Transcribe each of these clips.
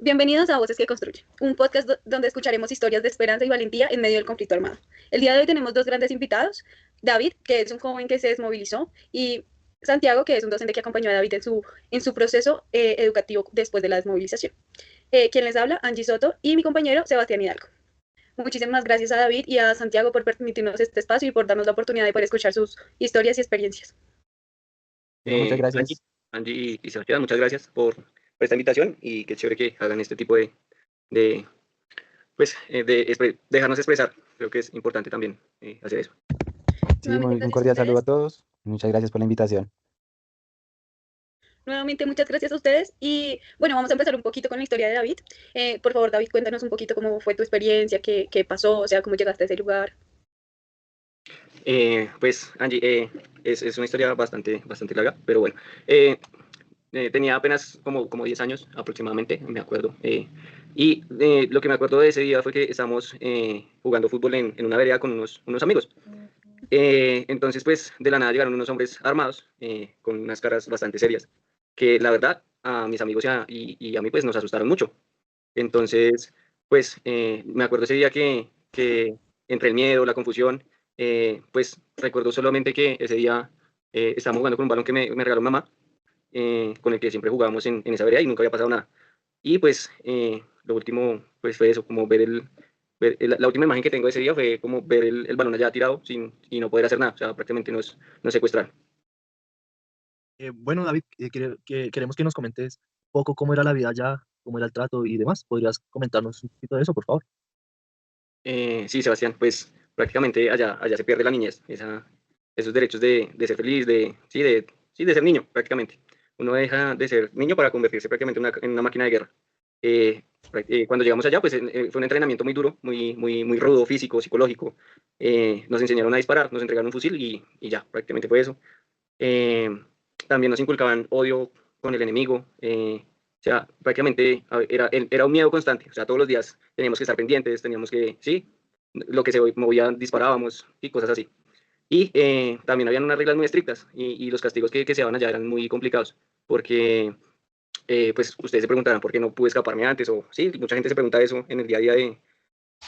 Bienvenidos a Voces que Construyen, un podcast donde escucharemos historias de esperanza y valentía en medio del conflicto armado. El día de hoy tenemos dos grandes invitados, David, que es un joven que se desmovilizó, y Santiago, que es un docente que acompañó a David en su proceso educativo después de la desmovilización. Quien les habla, Angie Soto, y mi compañero, Sebastián Hidalgo. Muchísimas gracias a David y a Santiago por permitirnos este espacio y por darnos la oportunidad de poder escuchar sus historias y experiencias. Bueno, muchas Angie, gracias. Angie y Sebastián, muchas gracias por esta invitación y qué chévere que hagan este tipo de, de dejarnos expresar. Creo que es importante también hacer eso. Sí, Nuevamente, un gracias a cordial saludo a ustedes. todos. Muchas gracias por la invitación. Nuevamente, muchas gracias a ustedes. Y bueno, vamos a empezar un poquito con la historia de David. Por favor, David, cuéntanos un poquito cómo fue tu experiencia, qué pasó, o sea, cómo llegaste a ese lugar. Pues Angie, es una historia bastante larga, pero bueno. Tenía apenas como 10 años aproximadamente, me acuerdo. Y lo que me acuerdo de ese día fue que estábamos jugando fútbol en una vereda con unos amigos. Entonces, pues, de la nada llegaron unos hombres armados con unas caras bastante serias, que la verdad a mis amigos y a mí pues nos asustaron mucho. Entonces, pues, me acuerdo ese día que entre el miedo, la confusión, pues recuerdo solamente que ese día estábamos jugando con un balón que me regaló mamá, con el que siempre jugábamos en esa vereda y nunca había pasado nada. Y pues lo último pues fue eso, como la última imagen que tengo de ese día fue como ver el balón allá tirado y no poder hacer nada, o sea, prácticamente nos secuestraron. Bueno, David, queremos que nos comentes un poco cómo era la vida allá, cómo era el trato y demás. ¿Podrías comentarnos un poquito de eso, por favor? Sí, Sebastián, pues prácticamente allá se pierde la niñez, esos derechos de ser feliz, de ser niño, prácticamente. Uno deja de ser niño para convertirse prácticamente en una máquina de guerra. Cuando llegamos allá, pues fue un entrenamiento muy duro, muy rudo, físico, psicológico. Nos enseñaron a disparar, nos entregaron un fusil y ya, prácticamente fue eso. Eh, También nos inculcaban odio con el enemigo. O sea, prácticamente era un miedo constante. O sea, todos los días teníamos que estar pendientes, teníamos que, sí, lo que se movía disparábamos y cosas así. Y también habían unas reglas muy estrictas y los castigos que se daban allá eran muy complicados porque, pues, ustedes se preguntarán por qué no pude escaparme antes o sí, mucha gente se pregunta eso en el día a día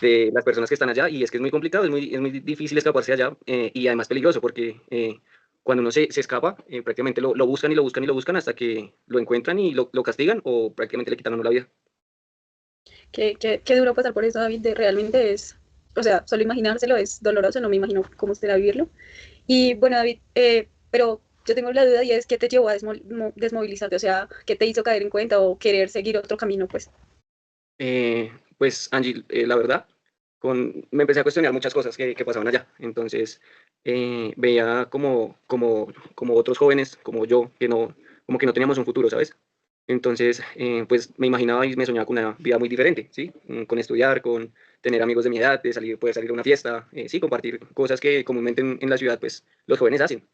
de las personas que están allá y es que es muy complicado, es muy difícil escaparse allá y además peligroso porque cuando uno se escapa, prácticamente lo buscan y lo buscan y lo buscan hasta que lo encuentran y lo castigan o prácticamente le quitan a uno la vida. Qué duro pasar por eso, David, realmente es, o sea, solo imaginárselo es doloroso, no me imagino cómo será vivirlo. Y bueno, David, pero yo tengo la duda y es qué te llevó a desmovilizarte, o sea, qué te hizo caer en cuenta o querer seguir otro camino, pues. Pues Angie, la verdad, me empecé a cuestionar muchas cosas que pasaban allá. Entonces veía como otros jóvenes, como yo, como que no teníamos un futuro, ¿sabes? Entonces, pues me imaginaba y me soñaba con una vida muy diferente, ¿sí? Con estudiar, con tener amigos de mi edad, de salir, poder salir a una fiesta, sí, compartir cosas que comúnmente en la ciudad, pues, los jóvenes hacen.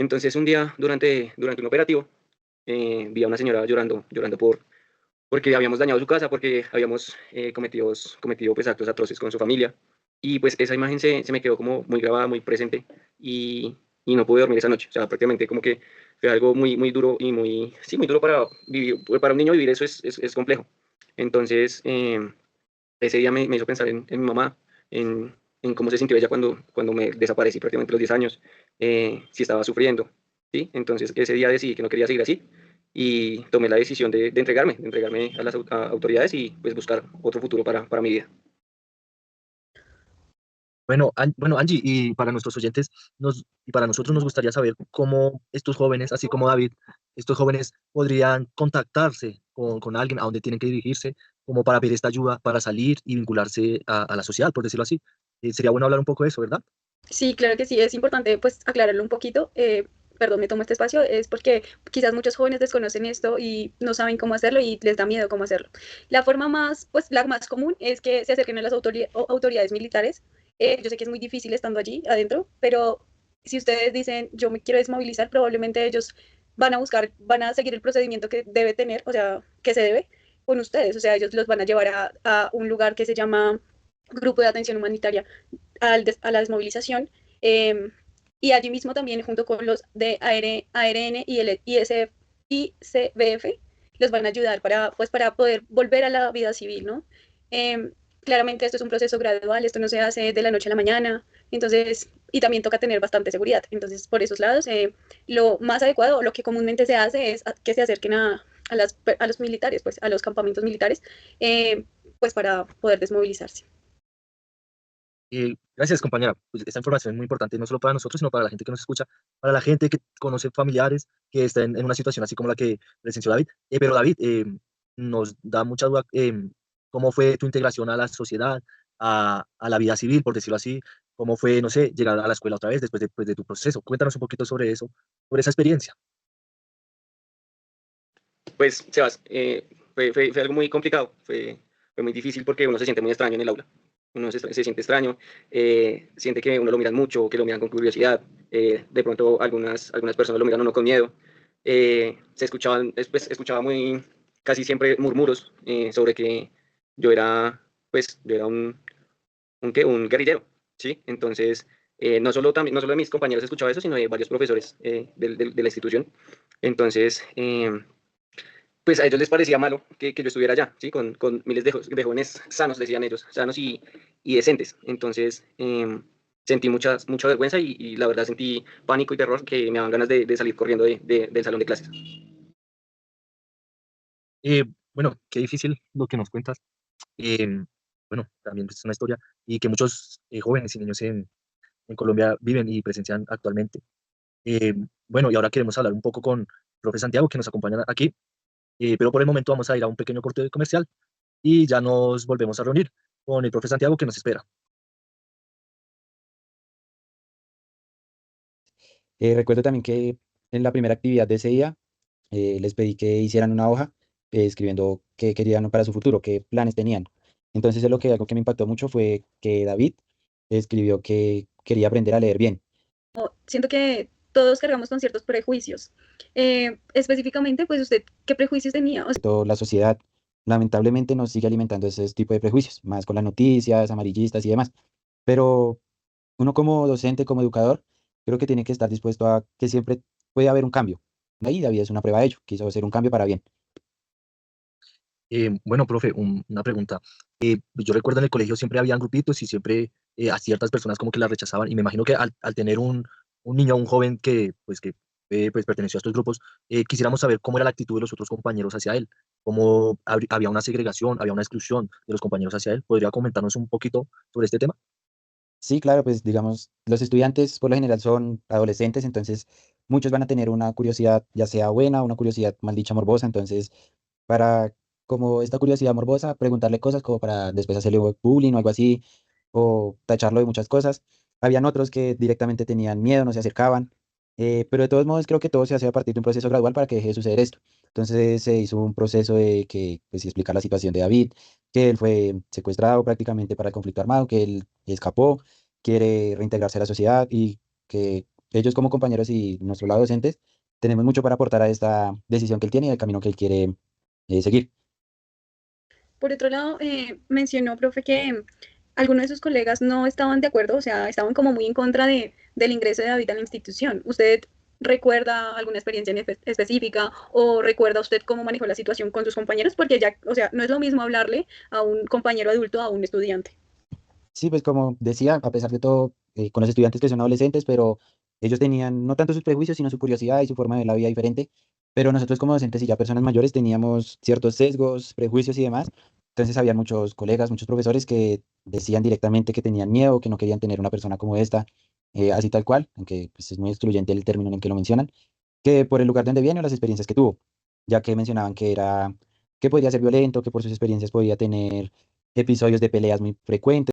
Entonces, un día, durante un operativo, vi a una señora llorando porque habíamos dañado su casa, porque habíamos cometido pues, actos atroces con su familia. Y pues esa imagen se me quedó como muy grabada, muy presente y no pude dormir esa noche. O sea, prácticamente como que fue algo muy duro y sí, muy duro para vivir, para un niño vivir eso es complejo. Entonces, ese día me hizo pensar en mi mamá, en cómo se sintió ella cuando me desaparecí prácticamente a los 10 años, si estaba sufriendo, ¿sí? Entonces, ese día decidí que no quería seguir así y tomé la decisión de entregarme a las autoridades y pues buscar otro futuro para mi vida. Bueno, Angie, y para nuestros oyentes y para nosotros nos gustaría saber cómo estos jóvenes, así como David, estos jóvenes podrían contactarse con alguien, a dónde tienen que dirigirse, como para pedir esta ayuda, para salir y vincularse a la sociedad, por decirlo así. Sería bueno hablar un poco de eso, ¿verdad? Sí, claro que sí, es importante pues aclararlo un poquito. Perdón, me tomo este espacio, es porque quizás muchos jóvenes desconocen esto y no saben cómo hacerlo y les da miedo cómo hacerlo. La forma más, pues la más común es que se acerquen a las autoridades militares. Yo sé que es muy difícil estando allí adentro, pero si ustedes dicen yo me quiero desmovilizar, probablemente ellos van a seguir el procedimiento que debe tener, o sea, que se debe con ustedes. O sea, ellos los van a llevar a un lugar que se llama Grupo de Atención Humanitaria a la desmovilización. eh, y allí mismo también junto con los de ARN y el ICBF los van a ayudar pues, para poder volver a la vida civil, ¿no? Claramente esto es un proceso gradual, esto no se hace de la noche a la mañana, entonces, y también toca tener bastante seguridad. Entonces, por esos lados, lo más adecuado, o lo que comúnmente se hace es que se acerquen a los militares, pues, a los campamentos militares, pues, para poder desmovilizarse. Gracias, compañera. Pues esta información es muy importante, no solo para nosotros, sino para la gente que nos escucha, para la gente que conoce familiares que estén en una situación así como la que presenció David. Pero David, nos da mucha duda cómo fue tu integración a la sociedad, a la vida civil, por decirlo así, cómo fue, no sé, llegar a la escuela otra vez después pues, de tu proceso. Cuéntanos un poquito sobre eso, sobre esa experiencia. Pues, Sebas, fue algo muy complicado, fue muy difícil porque uno se siente muy extraño en el aula. Uno se siente extraño, siente que uno lo miran mucho, que lo miran con curiosidad. De pronto algunas personas lo miran a uno con miedo. Escuchaba muy, casi siempre murmuros sobre que yo era, yo era un guerrillero, ¿sí? Entonces, no solo de mis compañeros escuchaba eso, sino de varios profesores de la institución. Entonces, pues a ellos les parecía malo que yo estuviera allá, ¿sí? Con miles de jóvenes sanos, decían ellos, sanos y decentes. Entonces, sentí mucha vergüenza y la verdad sentí pánico y terror que me daban ganas de salir corriendo del salón de clases. Eh, bueno, qué difícil lo que nos cuentas. Eh, bueno, también pues, es una historia y que muchos jóvenes y niños en Colombia viven y presencian actualmente. Eh, bueno, y ahora queremos hablar un poco con el profe Santiago, que nos acompaña aquí, pero por el momento vamos a ir a un pequeño corte comercial y ya nos volvemos a reunir con el profe Santiago que nos espera. Recuerdo también que en la primera actividad de ese día les pedí que hicieran una hoja escribiendo qué querían para su futuro, qué planes tenían. Entonces, algo que me impactó mucho fue que David escribió que quería aprender a leer bien. Siento que todos cargamos con ciertos prejuicios. Específicamente, pues, ¿usted qué prejuicios tenía? O sea, Toda la sociedad lamentablemente nos sigue alimentando ese tipo de prejuicios, más con las noticias amarillistas y demás. Pero uno como docente, como educador, creo que tiene que estar dispuesto a que siempre puede haber un cambio. Ahí David es una prueba de ello, quiso hacer un cambio para bien. Bueno, profe, una pregunta. Yo recuerdo en el colegio siempre habían grupitos y siempre a ciertas personas como que las rechazaban y me imagino que al tener un niño, un joven que pues perteneció a estos grupos, quisiéramos saber cómo era la actitud de los otros compañeros hacia él, cómo había una segregación, había una exclusión de los compañeros hacia él. ¿Podría comentarnos un poquito sobre este tema? Sí, claro, pues digamos, los estudiantes por lo general son adolescentes, entonces muchos van a tener una curiosidad, ya sea buena, una curiosidad mal dicha morbosa, entonces para como esta curiosidad morbosa, preguntarle cosas como para después hacerle bullying o algo así, o tacharlo de muchas cosas. Habían otros que directamente tenían miedo, no se acercaban, pero de todos modos creo que todo se hace a partir de un proceso gradual para que deje de suceder esto. Entonces se hizo un proceso de que, pues, explicar la situación de David, que él fue secuestrado prácticamente para el conflicto armado, que él escapó, quiere reintegrarse a la sociedad y que ellos como compañeros y nuestro lado docentes tenemos mucho para aportar a esta decisión que él tiene y al camino que él quiere seguir. por otro lado, mencionó, profe, que algunos de sus colegas no estaban de acuerdo, o sea, estaban como muy en contra del ingreso de David a la institución. ¿Usted recuerda alguna experiencia específica o recuerda usted cómo manejó la situación con sus compañeros? Porque ya, o sea, no es lo mismo hablarle a un compañero adulto a un estudiante. Sí, pues como decía, a pesar de todo, con los estudiantes que son adolescentes, pero ellos tenían no tanto sus prejuicios, sino su curiosidad y su forma de ver la vida diferente. Pero nosotros como docentes y ya personas mayores teníamos ciertos sesgos, prejuicios y demás. Entonces había muchos colegas, muchos profesores que decían directamente que tenían miedo, que no querían tener una persona como esta, así tal cual, aunque pues, es muy excluyente el término en el que lo mencionan, que por el lugar donde viene o las experiencias que tuvo, ya que mencionaban que podría ser violento, que por sus experiencias podía tener episodios de peleas muy frecuentes.